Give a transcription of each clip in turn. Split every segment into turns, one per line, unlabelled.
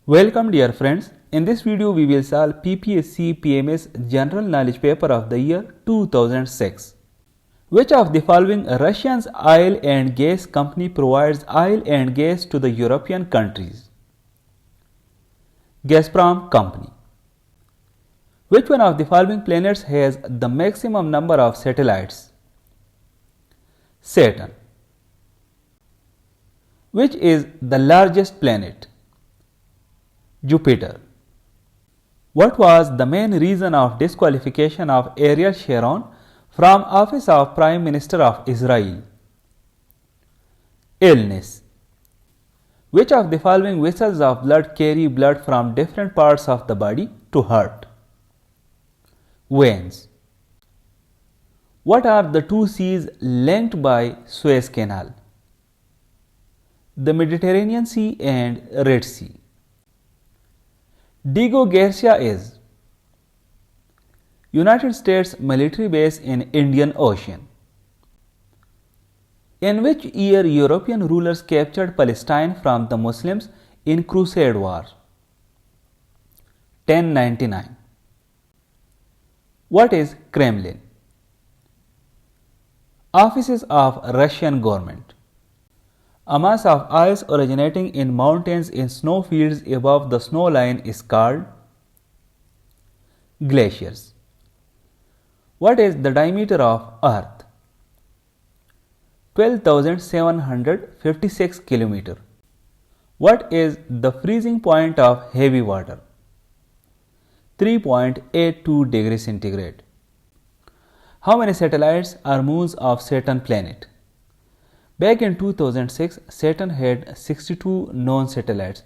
Welcome dear friends. In this video we will solve PPSC PMS General Knowledge paper of the year 2006. Which of the following Russian oil and gas company provides oil and gas to the European countries? Gazprom Company. Which one of the following planets has the maximum number of satellites? Saturn. Which is the largest planet? Jupiter. What was the main reason of disqualification of Ariel Sharon from office of Prime Minister of Israel? Illness. Which of the following vessels of blood carry blood from different parts of the body to heart? Veins. What are the two seas linked by Suez Canal? The Mediterranean Sea and Red Sea. Diego Garcia is United States military base in Indian Ocean. In which year European rulers captured Palestine from the Muslims in Crusade War? 1099. What is Kremlin? Offices of Russian government. A mass of ice originating in mountains in snowfields above the snow line is called glaciers. What is the diameter of Earth? 12,756 km. What is the freezing point of heavy water? 3.82 degrees centigrade. How many satellites are moons of Saturn planet? Back in 2006, Saturn had 62 known satellites,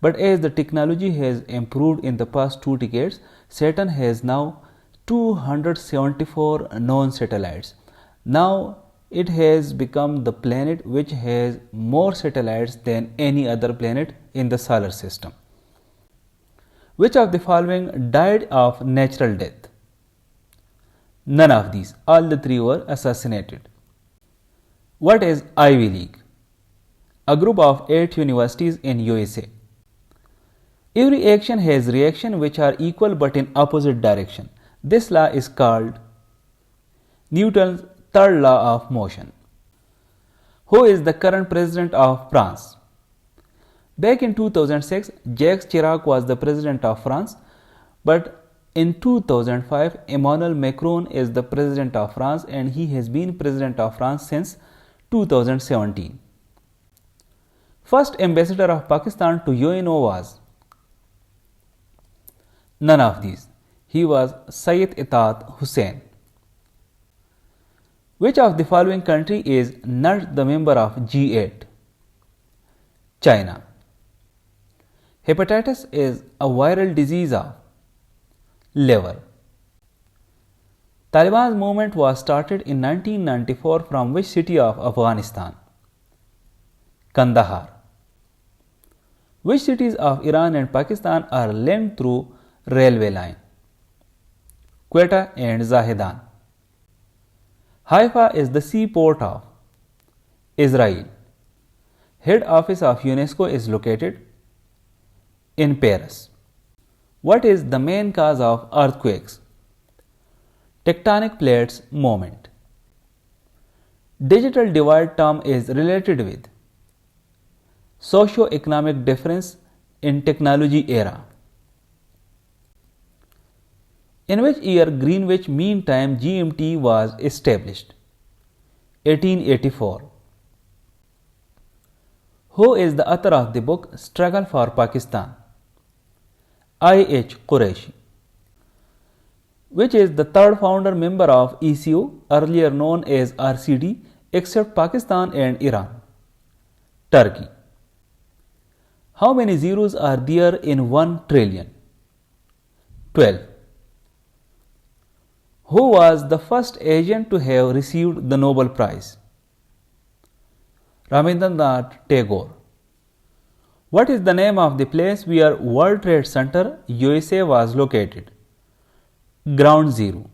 but as the technology has improved in the past 2 decades, Saturn has now 274 known satellites. Now it has become the planet which has more satellites than any other planet in the solar system. Which of the following died of natural death? None of these. All the three were assassinated. What is Ivy League? A group of 8 universities in USA. Every action has reaction which are equal but in opposite direction. This law is called Newton's third law of motion. Who is the current president of France? Back in 2006, Jacques Chirac was the president of France, but in 2005, Emmanuel Macron is the president of France and he has been president of France since 2017. First ambassador of Pakistan to UNO was? None of these. He was Syed Itat Hussain. Which of the following country is not the member of G8? China. Hepatitis is a viral disease of liver. Taliban's movement was started in 1994 from which city of Afghanistan? Kandahar. Which cities of Iran and Pakistan are linked through railway line? Quetta and Zahedan. Haifa is the seaport of Israel. Head office of UNESCO is located in Paris. What is the main cause of earthquakes? Tectonic plates movement. Digital divide term is related with socio-economic difference in technology era. In which year Greenwich Mean Time GMT was established? 1884. Who is the author of the book Struggle for Pakistan? I.H. Qureshi. Which is the third founder member of ECO, earlier known as RCD, except Pakistan and Iran? Turkey. How many zeros are there in 1 trillion? 12. Who was the first Asian to have received the Nobel Prize? Rabindranath Tagore. What is the name of the place where World Trade Center, USA was located? Ground Zero.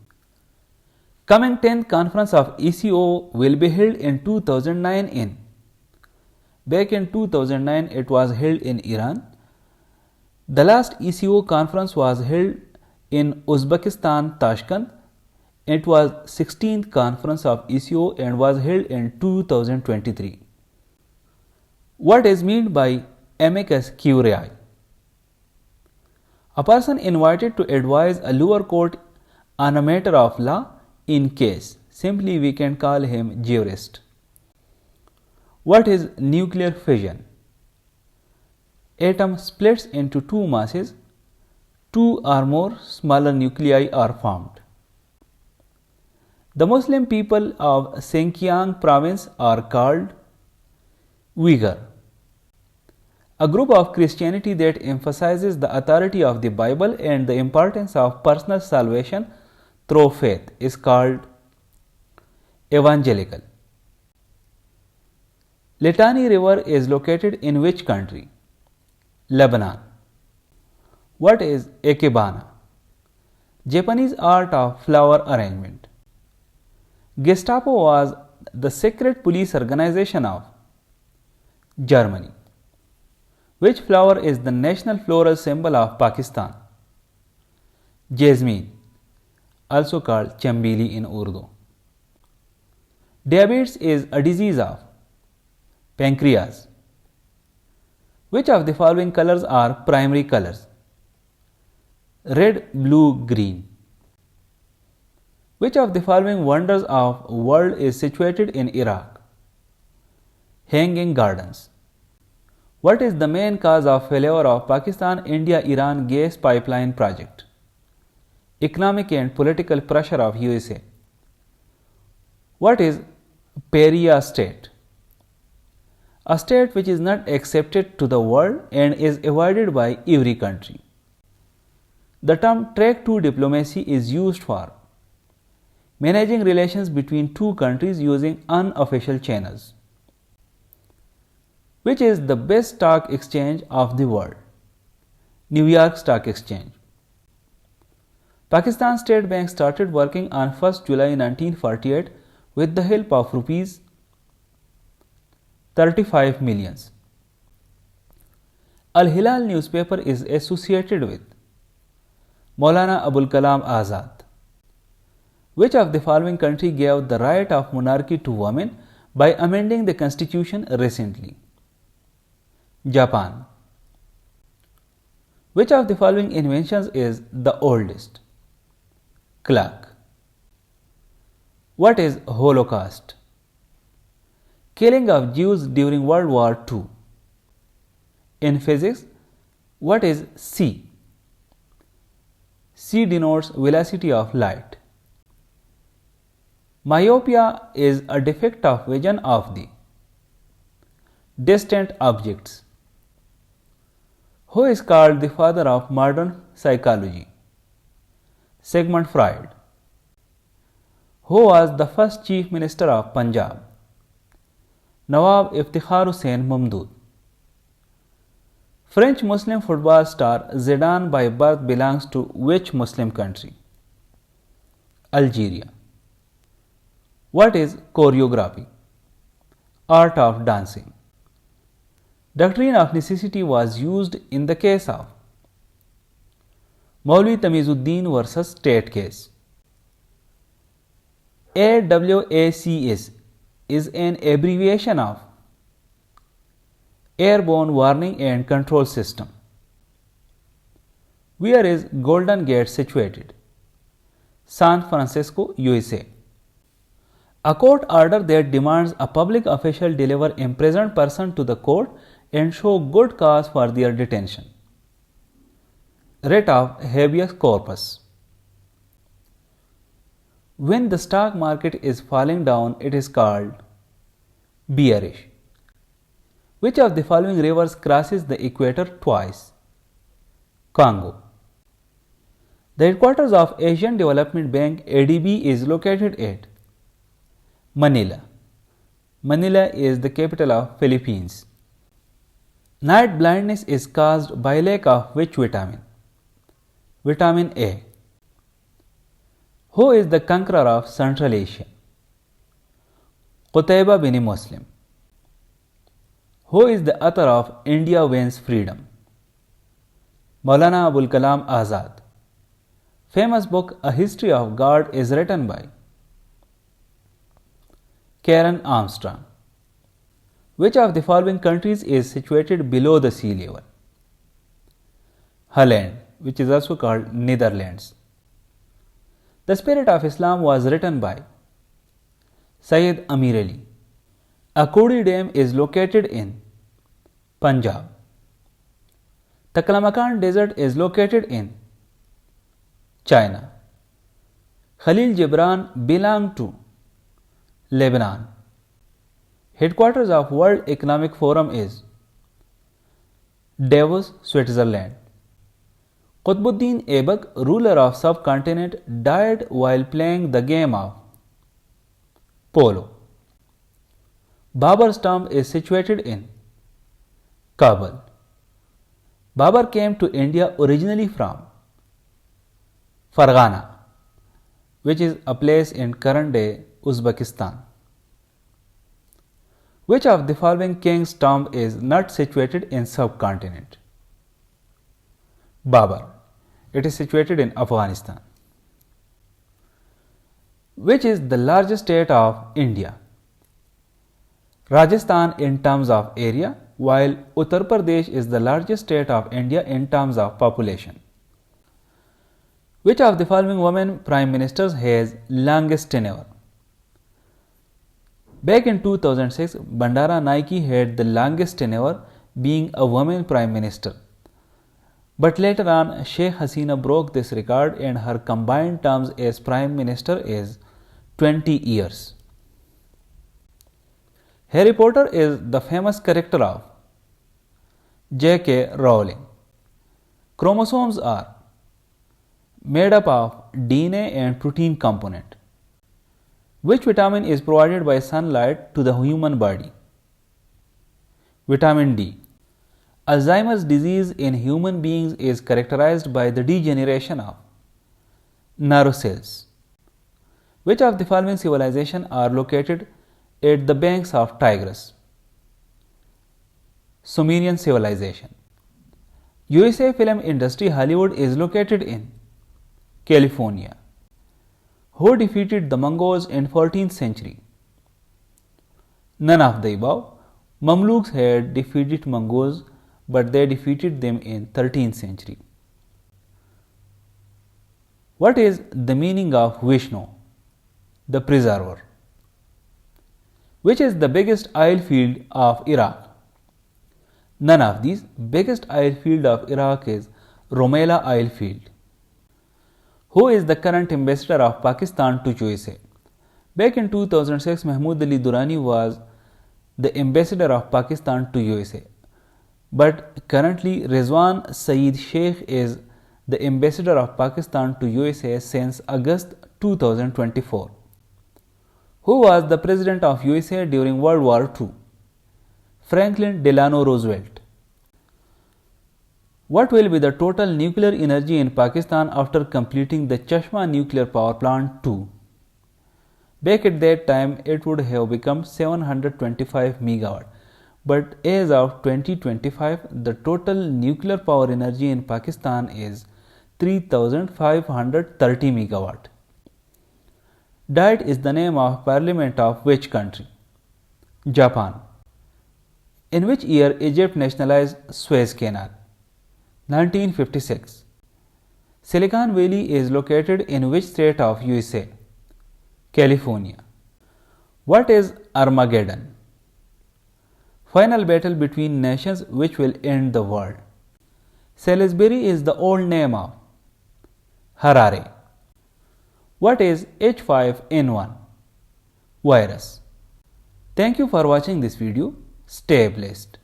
Coming 10th conference of ECO will be held in 2009 in Back in 2009, it was held in Iran. The last ECO conference was held in Uzbekistan, Tashkent. It was 16th conference of ECO and was held in 2023. What is meant by amicus curiae? A person invited to advise a lower court on a matter of law in case. Simply we can call him jurist. What is nuclear fission? Atom splits into two masses. Two or more smaller nuclei are formed. The Muslim people of Xinjiang province are called Uyghur. A group of Christianity that emphasizes the authority of the Bible and the importance of personal salvation through faith is called evangelical. Litani River is located in which country? Lebanon. What is Ikebana? Japanese art of flower arrangement. Gestapo was the secret police organization of Germany. Which flower is the national floral symbol of Pakistan? Jasmine, also called chambili in Urdu. Diabetes is a disease of pancreas. Which of the following colors are primary colors? Red, blue, green. Which of the following wonders of world is situated in Iraq? Hanging Gardens. What is the main cause of failure of Pakistan-India-Iran gas pipeline project? Economic and political pressure of USA. What is Paria state? A state which is not accepted to the world and is avoided by every country. The term track 2 diplomacy is used for managing relations between two countries using unofficial channels. Which is the best stock exchange of the world? New York Stock Exchange. Pakistan State Bank started working on 1st July 1948 with the help of rupees 35 millions. Al-Hilal newspaper is associated with Maulana Abul Kalam Azad. Which of the following country gave the right of monarchy to women by amending the constitution recently? Japan. Which of the following inventions is the oldest? Clock. What is Holocaust? Killing of Jews during World War II. In physics, what is c? C denotes velocity of light. Myopia is a defect of vision of the distant objects. Who is called the father of modern psychology? Sigmund Freud. Who was the first chief minister of Punjab? Nawab Iftikhar Hussain Mahmud. French Muslim football star Zidane by birth belongs to which Muslim country? Algeria. What is choreography? Art of dancing. Doctrine of necessity was used in the case of Maulvi Tamizuddin versus State case. AWACS is an abbreviation of Airborne Warning and Control System. Where is Golden Gate situated? San Francisco, USA. A court order that demands a public official deliver imprisoned person to the court and show good cause for their detention. Writ of habeas corpus. When the stock market is falling down, it is called bearish. Which of the following rivers crosses the equator twice? Congo. The headquarters of Asian Development Bank ADB is located at Manila. Manila is the capital of Philippines. Night blindness is caused by lack of which vitamin? Vitamin A. Who is the conqueror of Central Asia? Qutayba bin Muslim. Who is the author of India Wins Freedom? Maulana Abul Kalam Azad. Famous book A History of God is written by Karen Armstrong. Which of the following countries is situated below the sea level? Holland, which is also called Netherlands. The Spirit of Islam was written by Sayyid Amir Ali. Akodi Dam is located in Punjab. Taklamakan Desert is located in China. Khalil Gibran belonged to Lebanon. Headquarters of World Economic Forum is Davos, Switzerland. Qutbuddin Aibak, ruler of subcontinent, died while playing the game of polo. Babur's tomb is situated in Kabul. Babur came to India originally from Fargana, which is a place in current-day Uzbekistan. Which of the following king's tomb is not situated in subcontinent? Babur. It is situated in Afghanistan. Which is the largest state of India? Rajasthan in terms of area, while Uttar Pradesh is the largest state of India in terms of population. Which of the following women prime ministers has longest tenure? Back in 2006, Bandara Naiki had the longest tenure, being a woman prime minister. But later on, Sheikh Hasina broke this record and her combined terms as prime minister is 20 years. Harry Potter is the famous character of J.K. Rowling. Chromosomes are made up of DNA and protein component. Which vitamin is provided by sunlight to the human body? Vitamin D. Alzheimer's disease in human beings is characterized by the degeneration of nerve cells. Which of the following civilizations are located at the banks of Tigris? Sumerian civilization. USA film industry Hollywood is located in California. Who defeated the Mongols in 14th century? None of the above. Mamluks had defeated Mongols, but they defeated them in 13th century. What is the meaning of Vishnu? The preserver. Which is the biggest oil field of Iraq? None of these. Biggest oil field of Iraq is Rumaila oil field. Who is the current ambassador of Pakistan to USA? Back in 2006, Mahmood Ali Durrani was the ambassador of Pakistan to USA. But currently, Rizwan Saeed Sheikh is the ambassador of Pakistan to USA since August 2024. Who was the president of USA during World War II? Franklin Delano Roosevelt. What will be the total nuclear energy in Pakistan after completing the Chashma nuclear power plant 2? Back at that time, it would have become 725 megawatt. But as of 2025, the total nuclear power energy in Pakistan is 3530 megawatt. Diet is the name of parliament of which country? Japan. In which year Egypt nationalized Suez Canal? 1956. Silicon Valley is located in which state of USA? California. What is Armageddon? Final battle between nations which will end the world. Salisbury is the old name of Harare. What is H5N1 virus? Thank you for watching this video. Stay blessed.